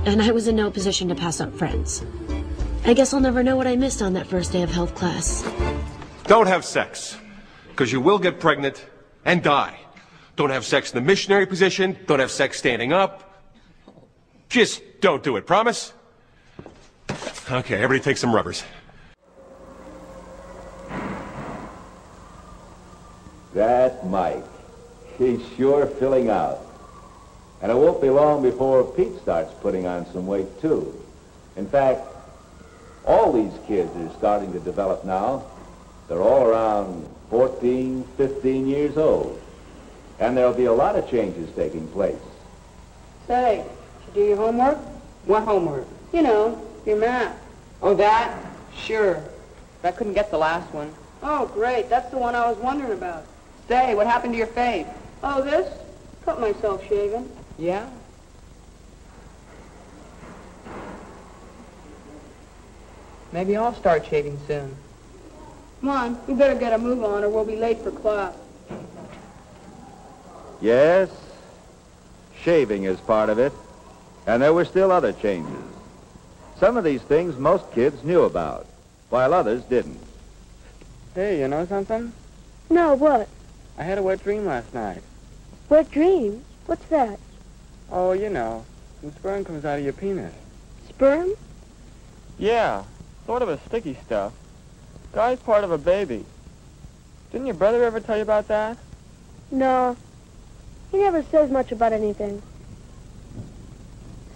and I was in no position to pass up friends. I guess I'll never know what I missed on that first day of health class. Don't have sex, because you will get pregnant and die. Don't have sex in the missionary position. Don't have sex standing up. Just don't do it, promise? Okay, everybody take some rubbers. That's Mike. He's sure filling out. And it won't be long before Pete starts putting on some weight, too. In fact, all these kids are starting to develop now. They're all around 14, 15 years old. And there'll be a lot of changes taking place. Say, did you do your homework? What homework? You know, your math. Oh, that? Sure. But I couldn't get the last one. Oh, great. That's the one I was wondering about. Say, what happened to your fade? Oh, this? Cut myself shaving. Yeah? Maybe I'll start shaving soon. Come on, we better get a move on or we'll be late for class. Yes, shaving is part of it. And there were still other changes. Some of these things most kids knew about, while others didn't. Hey, you know something? No, what? I had a wet dream last night. Wet dream? What's that? Oh, you know, some sperm comes out of your penis. Sperm? Yeah, sort of a sticky stuff. Guy's part of a baby. Didn't your brother ever tell you about that? No. He never says much about anything.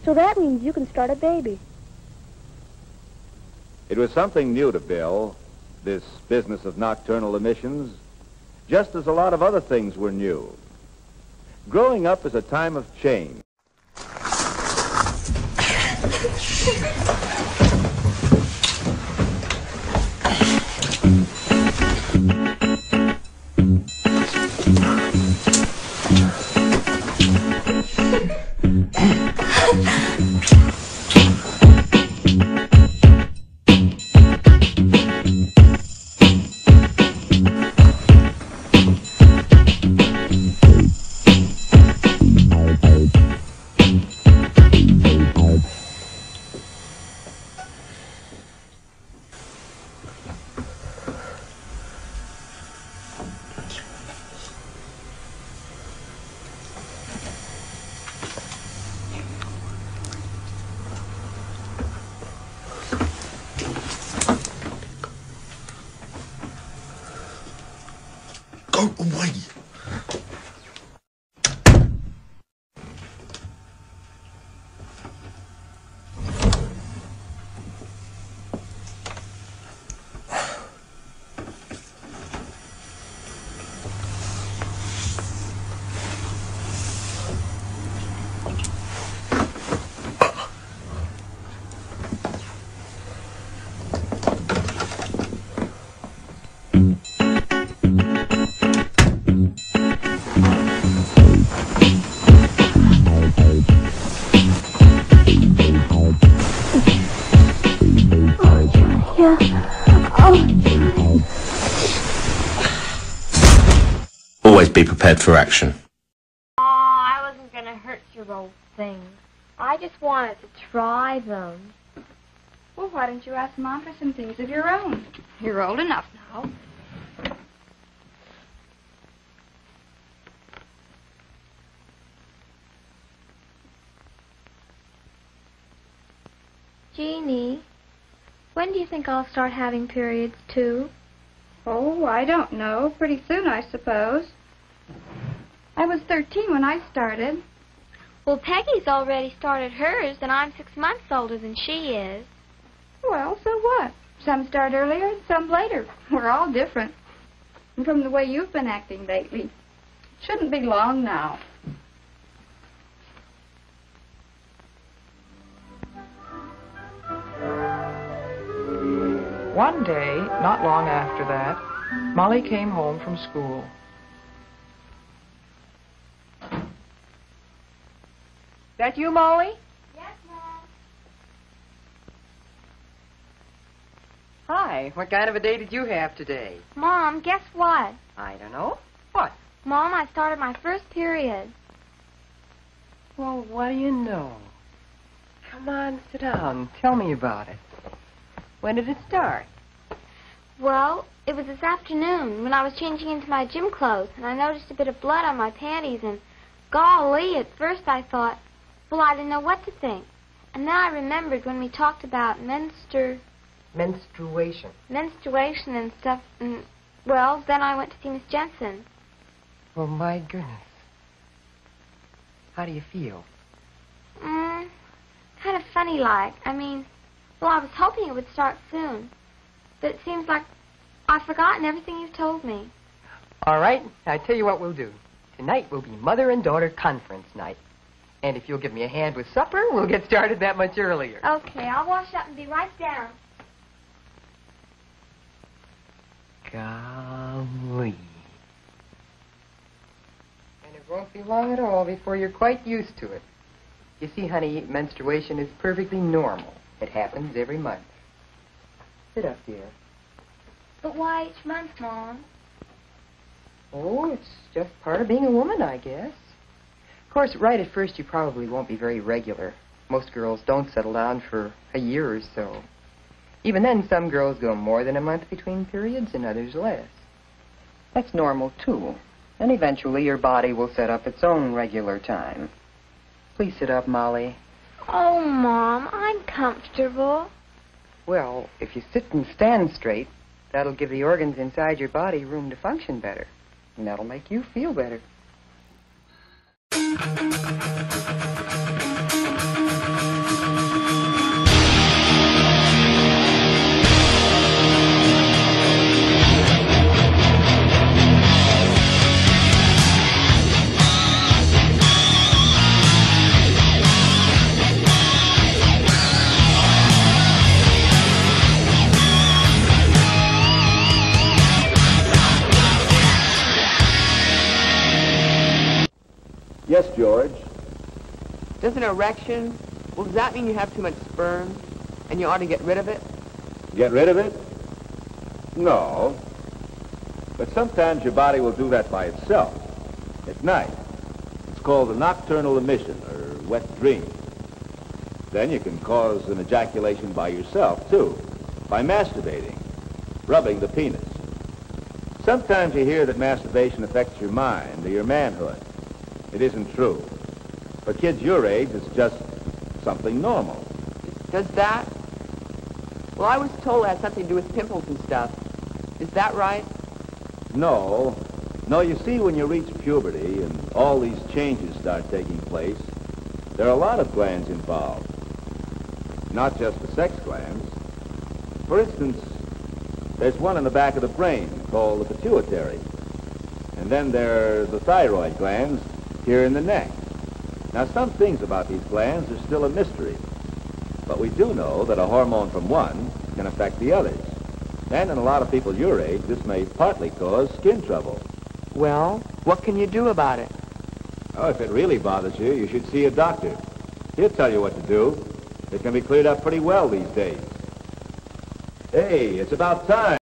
So that means you can start a baby. It was something new to Bill, this business of nocturnal emissions, just as a lot of other things were new. Growing up is a time of change. Go away. Always be prepared for action. Oh, I wasn't going to hurt your old things. I just wanted to try them. Well, why don't you ask Mom for some things of your own? You're old enough now. Jeannie, when do you think I'll start having periods, too? Oh, I don't know. Pretty soon, I suppose. I was 13 when I started. Well, Peggy's already started hers, and I'm 6 months older than she is. Well, so what? Some start earlier and some later. We're all different. And from the way you've been acting lately, it shouldn't be long now. One day, not long after that, Molly came home from school. That you, Molly? Yes, Mom. Hi, what kind of a day did you have today? Mom, guess what? I don't know. What? Mom, I started my first period. Well, what do you know? Come on, sit down. Tell me about it. When did it start? Well, it was this afternoon when I was changing into my gym clothes, and I noticed a bit of blood on my panties, and golly, at first I thought, well, I didn't know what to think. And then I remembered when we talked about Menstruation. menstruation and stuff, and, well, then I went to see Miss Jensen. Oh, my goodness. How do you feel? Kind of funny-like. I mean, well, I was hoping it would start soon, but it seems like I've forgotten everything you've told me. All right, I tell you what we'll do. Tonight will be mother and daughter conference night. And if you'll give me a hand with supper, we'll get started that much earlier. Okay, I'll wash up and be right down. Golly. And it won't be long at all before you're quite used to it. You see, honey, menstruation is perfectly normal. It happens every month. Sit up, dear. But why each month, Mom? Oh, it's just part of being a woman, I guess. Of course, right at first you probably won't be very regular. Most girls don't settle down for a year or so. Even then, some girls go more than a month between periods and others less. That's normal, too. And eventually your body will set up its own regular time. Please sit up, Molly. Oh, Mom, I'm comfortable. Well, if you sit and stand straight, that'll give the organs inside your body room to function better. And that'll make you feel better. Yes, George. Does an erection, well, does that mean you have too much sperm and you ought to get rid of it? Get rid of it? No. But sometimes your body will do that by itself at night. It's called a nocturnal emission, or wet dream. Then you can cause an ejaculation by yourself, too, by masturbating, rubbing the penis. Sometimes you hear that masturbation affects your mind or your manhood. It isn't true. For kids your age, it's just something normal. Does that? Well, I was told it had something to do with pimples and stuff. Is that right? No. No, you see, when you reach puberty and all these changes start taking place, there are a lot of glands involved. Not just the sex glands. For instance, there's one in the back of the brain called the pituitary. And then there are the thyroid glands here in the neck. Now, some things about these glands are still a mystery, but we do know that a hormone from one can affect the others. And in a lot of people your age, this may partly cause skin trouble. Well, what can you do about it? Oh, if it really bothers you, you should see a doctor. He'll tell you what to do. It can be cleared up pretty well these days. Hey, it's about time.